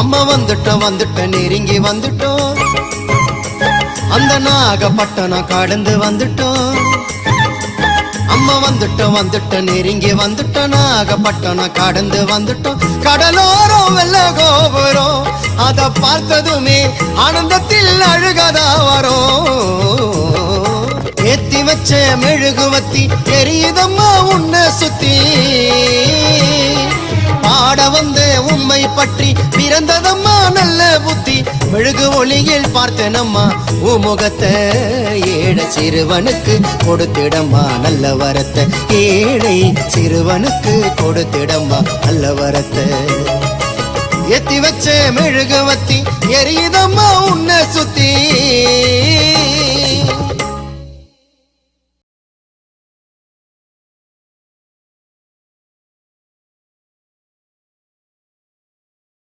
அம்மா வந்துட்டோம் நெருங்கி வந்துட்டோம் அந்த நாகப்பட்டினம் கடந்து வந்துட்டோம் அம்மா வந்துட்டோம் நெருங்கி வந்துட்டோம் நாகப்பட்டினம் கடந்து வந்துட்டோம் கடலோரம் வெள்ள கோபுரம் அத பார்த்ததுமே ஆனந்தத்தில் அழுகதா வரும் ஏத்தி வச்ச மெழுகுவத்தி எரியுதம்மா உன்னை சுத்தி பாட வந்த உம்மை பற்றி பிறந்ததம்மா நல்ல புத்தி மெழுகு ஒளியில் பார்த்தனம்மா உமுகத்தை ஏழை சிறுவனுக்கு கொடுத்திடம்மா நல்ல வரத்தை ஏழை சிறுவனுக்கு கொடுத்திடம்மா நல்ல வரத்தை ஏத்தி வச்ச மெழுகுவத்தி எரியுதம்மா உன்னை சுத்தி